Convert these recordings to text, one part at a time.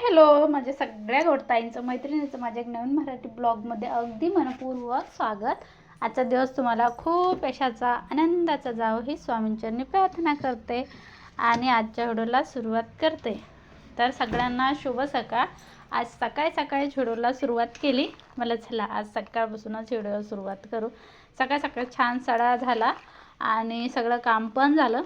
Hello माझ्या सगळ्या गोडताईंचं मैत्रिणींचं माझ्या एक नवीन मराठी ब्लॉगमध्ये अगदी मनपूर्वक स्वागत। आजचा दिवस तुम्हाला खूप यशाचा आनंदाचा जावो ही स्वामींचरणी प्रार्थना करते आणि आजच्या व्हिडिओला सुरुवात करते। तर सगळ्यांना शुभ सकाळ। आज सकाळी व्हिडिओला सुरुवात केली, मला चला आज सकाळपासूनच व्हिडिओला सुरुवात करू। सकाळ छान सडा झाला आणि सगळं काम पण झालं।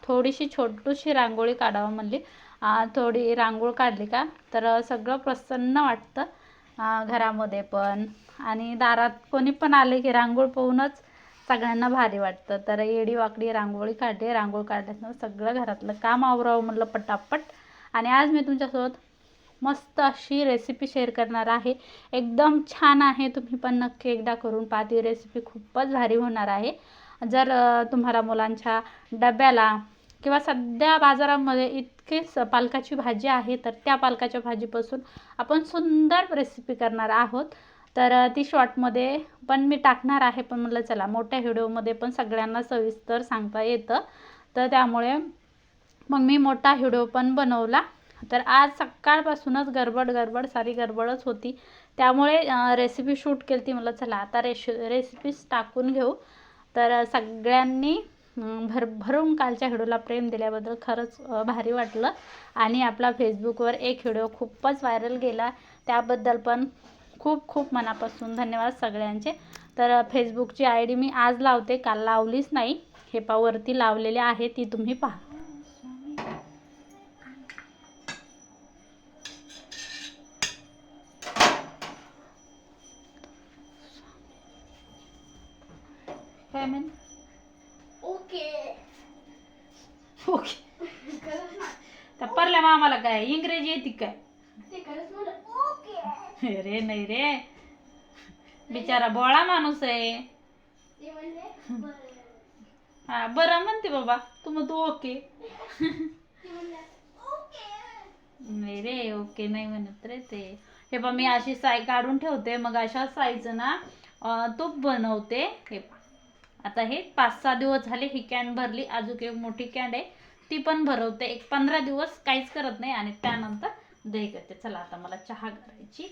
थोडीशी छोटीशी रांगोळी काढावं म्हणली, थोडी रांगोळ काढली का तर सगळं प्रसन्न वाटतं घरामध्ये पण, आणि दारात कोणी पण आले की रांगोळ पाहूनच सगळ्यांना भारी वाटतं। तर येडी वाकडी रांगोळी काढली, रांगोळ काढल्यानं सगळं घरातलं काम आवरावं म्हणलं पटापट। आणि आज मी तुमच्यासोबत मस्त अशी रेसिपी शेअर करणार आहे, एकदम छान आहे। तुम्ही पण नक्की एकदा करून पहा, ती रेसिपी खूपच भारी होणार आहे। जर तुम्हाला मुलांच्या डब्याला किंवा सध्या बाजारामध्ये इतकी पालकाची भाजी आहे, तर त्या पालकाच्या भाजीपासून आपण सुंदर रेसिपी करणार आहोत। तर ती शॉर्टमध्ये पण मी टाकणार आहे, पण म्हटलं चला मोठ्या व्हिडिओमध्ये पण सगळ्यांना सविस्तर सांगता येतं, तर त्यामुळे मग मी मोठा व्हिडिओ पण बनवला। तर आज सकाळपासूनच गडबड सारी गडबडच होती, त्यामुळे रेसिपी शूट केली ती। म्हटलं चला आता रेसिपीज टाकून घेऊ। तर सगळ्यांनी भरभरून कालच्या व्हिडिओला प्रेम दिल्याबद्दल खरंच भारी वाटलं। आणि आपला फेसबुकवर एक व्हिडिओ खूपच व्हायरल गेला, त्याबद्दल पण खूप खूप मनापासून धन्यवाद सगळ्यांचे। तर फेसबुकची ID मी आज लावते, काल लावलीच नाही, हे वरती लावलेले आहे, ती तुम्ही पहा। ओके त्या परल्या मामाला काय इंग्रजी येते काय? रे नाही रे, बिचारा बोळा माणूस आहे। हा बरं म्हणते बाबा, तू ओके नाही रे, ओके नाही म्हणत रे ते। हे बा मी अशी साई काढून ठेवते, मग अशा साईचं ना तूप बनवते। हे आता हे 5-6 दिवस झाले ही कॅन भरली, अजून एक मोठी कॅन आहे ती पण भरवते। एक 15 दिवस काहीच करत नाही आणि त्यानंतर दही करते। चला आता मला चहा करायची,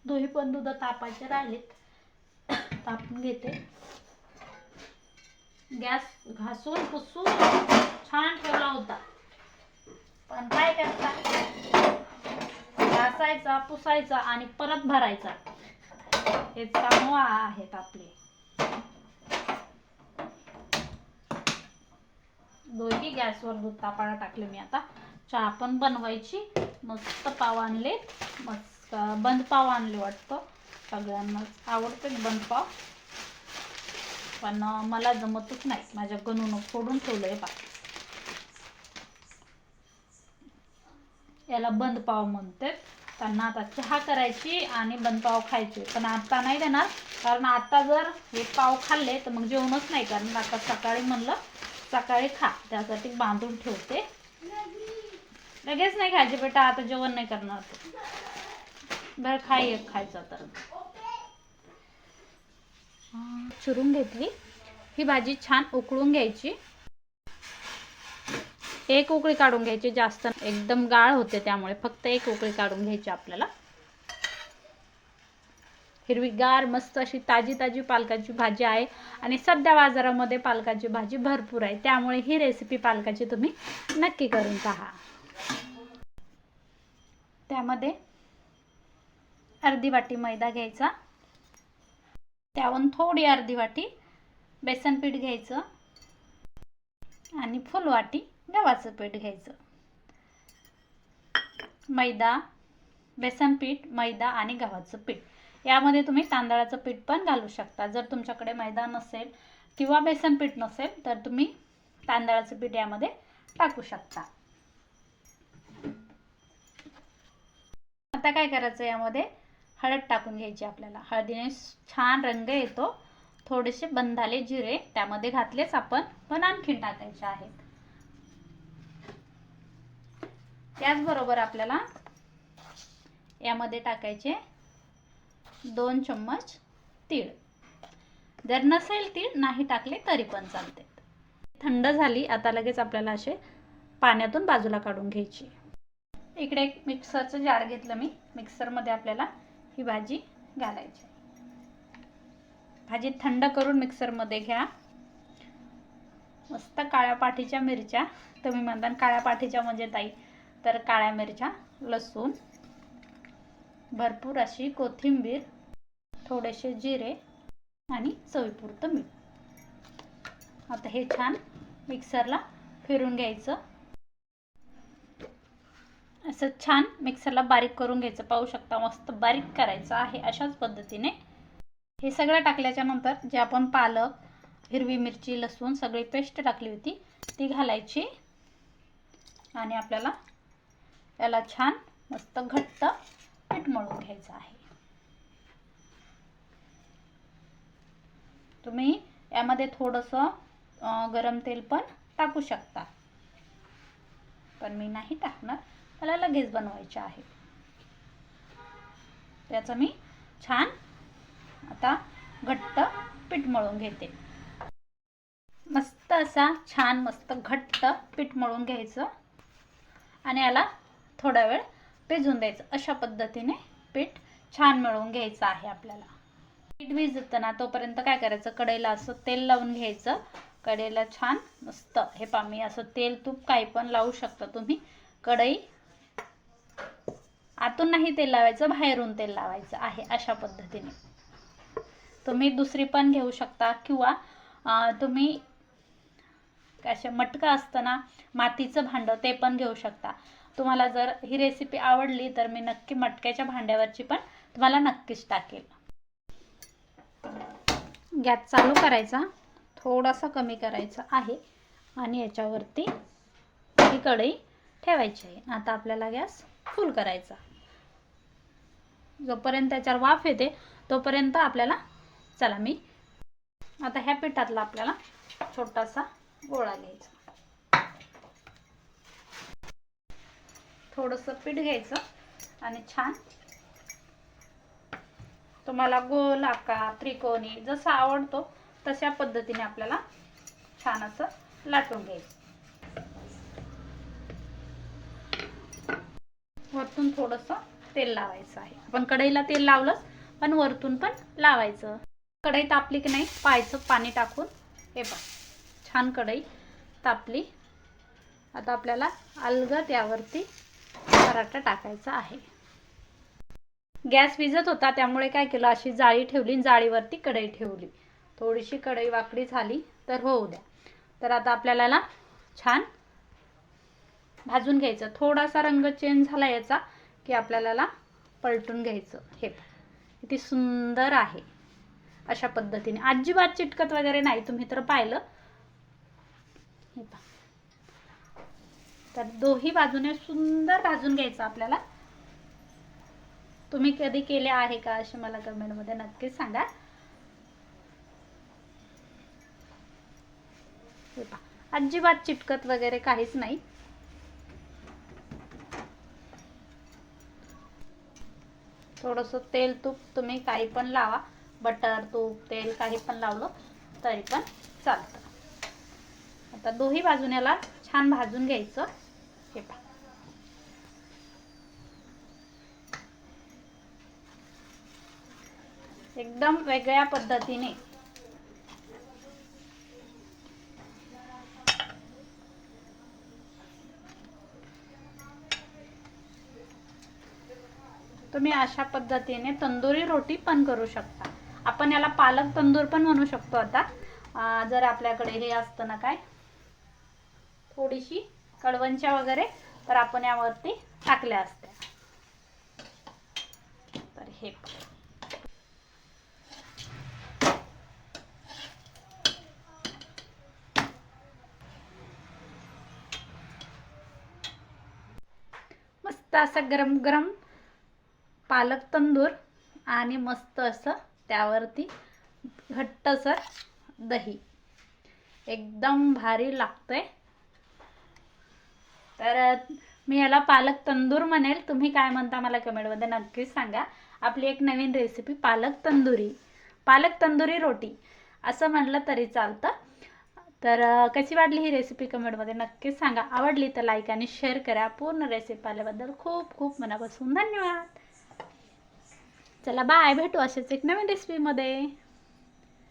दोही पण दूध तापायचे राहिलेत, तापून घेते। गॅस घासून पुसून छान ठेवला होता, पण काय करता, घासायचा पुसायचा आणि परत भरायचा, हेच काम आहेत आपले। दोघी गॅसवर दूध तापायला टाकले मी। आता चहा पण बनवायची, मस्त पाव आणले, मस्त बंद पाव आणले वाटतं, सगळ्यांनाच आवडते बंद पाव, पण मला जमतच नाही, माझ्या गणून फोडून ठेवलंय पा, याला बंद पाव म्हणते। त्यांना आता चहा करायची आणि बंद पाव खायचे, पण आता नाही देणार, कारण आता जर हे पाव खाल्ले तर मग जेवणच नाही करणार। आता सकाळी म्हणलं सकाळी खा, त्यासाठी बांधून ठेवते। लगेच नाही खायचे बेटा, आता जेवण नाही करणार तू, बरं खायचं तर। चिरून घेतली ही भाजी, छान उकळून घ्यायची, एक उकळी काढून घ्यायची, जास्त एकदम गाळ होते, त्यामुळे फक्त एक उकळी काढून घ्यायची आपल्याला। हिरवीगार मस्त अशी ताजी पालकाची भाजी आहे, आणि सध्या बाजारामध्ये पालकाची भाजी भरपूर आहे, त्यामुळे ही रेसिपी पालकाची तुम्ही नक्की करून पहा। त्यामध्ये अर्धी वाटी मैदा घ्यायचा, त्यावरून थोडी अर्धी वाटी बेसन पीठ घ्यायचं, आणि फुल वाटी गव्हाचं पीठ घ्यायचं। मैदा, बेसन पीठ, मैदा आणि गव्हाचं पीठ, यामध्ये तुम्ही तांदळाचं पीठ पण घालू शकता। जर तुमच्याकडे मैदा नसेल किंवा बेसन पीठ नसेल तर तुम्ही तांदळाचं पीठ यामध्ये टाकू शकता। आता काय करायचं, यामध्ये हळद टाकून घ्यायची आपल्याला, हळदीने छान रंग येतो। थोडेसे बंधाले जिरे त्यामध्ये घातलेच आपण, पण आणखीन टाकायचे आहेत। त्याचबरोबर आपल्याला यामध्ये टाकायचे 2 चम्मच तीळ, जर नसेल तीळ नाही टाकले तरी पण चालते। थंड झाली, आता लगेच आपल्याला असे पाण्यातून बाजूला काढून घ्यायची। इकडे एक मिक्सरचं जार घेतलं मी. मिक्सरमध्ये आपल्याला ही भाजी घालायची. भाजी थंड करून मिक्सरमध्ये घ्या. मस्त काळ्या पाठीच्या मिरच्या, तुम्ही म्हणता काळ्या पाठीच्या म्हणजे ताई, तर काळ्या मिरच्या, लसूण, भरपूर अशी कोथिंबीर, थोडेसे जिरे आणि चवीपुरतं मीठ. आता हे छान मिक्सरला फिरून घ्यायचं. असं छान मिक्सरला बारीक करून घ्यायचं. पाहू शकता मस्त बारीक करायचं आहे. अशाच पद्धतीने हे सगळं टाकल्याच्या नंतर जे आपण पालक, हिरवी मिरची, लसूण सगळी पेस्ट टाकली होती ती घालायची आणि आपल्याला याला छान मस्त घट्ट पीठ मळून घ्यायचं आहे. तुम्ही यामध्ये थोडंसं गरम तेल पण टाकू शकता, पण मी नाही टाकणार, मला लगेच बनवायचे आहे. त्याचं मी छान आता घट्ट पीठ मळून घेते. मस्त असा छान मस्त घट्ट पीठ मळून घ्यायचं आणि याला थोडा वेळ भिजून द्यायचं. अशा पद्धतीने पीठ छान मळून घ्यायचं आहे आपल्याला. पीठ भिजतं ना तोपर्यंत काय करायचं, कढईला असं तेल लावून घ्यायचं. कढईला छान मस्त हे पहा, मी असं तेल तूप काही पण लावू शकता तुम्ही. कढई आतून नाही तेल लावायचं, बाहेरून तेल लावायचं आहे. अशा पद्धतीने तुम्ही दुसरी पण घेऊ शकता किंवा तुम्ही अशा मटका असतं ना मातीचं भांडं, ते पण घेऊ शकता. तुम्हाला जर ही रेसिपी आवडली तर मी नक्की मटक्याच्या भांड्यावरची पण तुम्हाला नक्कीच टाकेल. गॅस चालू करायचा, थोडासा कमी करायचा आहे आणि याच्यावरती ही कढई ठेवायची आहे. आता आपल्याला गॅस फुल करायचा. जोपर्यंत त्याच्यावर वाफ येते तोपर्यंत आपल्याला, चला मी आता ह्या पिठातला आपल्याला छोटासा गोळा घ्यायचा. थोडंसं पीठ घ्यायचं आणि छान तुम्हाला गोल आकार, त्रिकोणी जसा आवडतो तशा पद्धतीने आपल्याला छान असं लाटून घ्यायचं. वरतून थोडंसं तेल लावायचं आहे. आपण कढईला तेल लावलं पण वरतून पण लावायचं. कढई तापली की नाही पाहायचं पाणी टाकून. हे पहा छान कढई तापली. आता आपल्याला अलगद यावरती पराठा टाकायचा आहे. गॅस विझत होता त्यामुळे काय केलं, अशी जाळी ठेवली, जाळीवरती कढई ठेवली. थोडीशी कढई वाकडी झाली तर होऊ द्या. तर आता आपल्याला छान भाजून घ्यायचं. थोडासा रंग चेंज झाला याचा की आपल्याला पलटून घ्यायचं. हे किती सुंदर आहे. अशा पद्धतीने अजिबात चिटकत वगैरे नाही, तुम्ही तर पाहिलं. हे पहा, तर दोही बाजूने सुंदर भाजून घ्यायचं आपल्याला. तुम्ही कधी केले आहे का असे मला कमेंटमध्ये नक्कीच सांगा. हे पहा, अजिबात चिटकत वगैरे काहीच नाही. थोडंसं तेल तूप तुम्ही काही पण लावा, बटर तूप तेल काही पण लावलं तरी पण चालतं. आता दोही बाजूने याला छान भाजून घ्यायचं. हे पहा, एकदम वेगळ्या पद्धतीने तुम्ही अशा पद्धतीने तंदुरी रोटी पण करू शकता. आपण याला पालक तंदूर पण म्हणू शकतो. आता जर आपल्याकडे हे असतं ना काय थोडीशी कळवंच्या वगैरे तर आपण यावरती टाकल्या असत्या. तर हे मस्त असं गरम गरम पालक तंदूर आणि मस्त असं त्यावरती घट्टसर दही, एकदम भारी लागतंय. तर मी याला पालक तंदूर म्हणेल. तुम्ही काय म्हणता मला कमेंटमध्ये नक्कीच सांगा. आपली एक नवीन रेसिपी पालक तंदुरी रोटी असं म्हटलं तरी चालतं. तर कशी वाटली ही रेसिपी कमेंटमध्ये नक्कीच सांगा. आवडली तर लाईक आणि शेअर करा. पूर्ण रेसिपी पाहिल्याबद्दल खूप खूप मनापासून धन्यवाद. चला बाय, भेटू असेच एक नवीन रेसिपीमध्ये.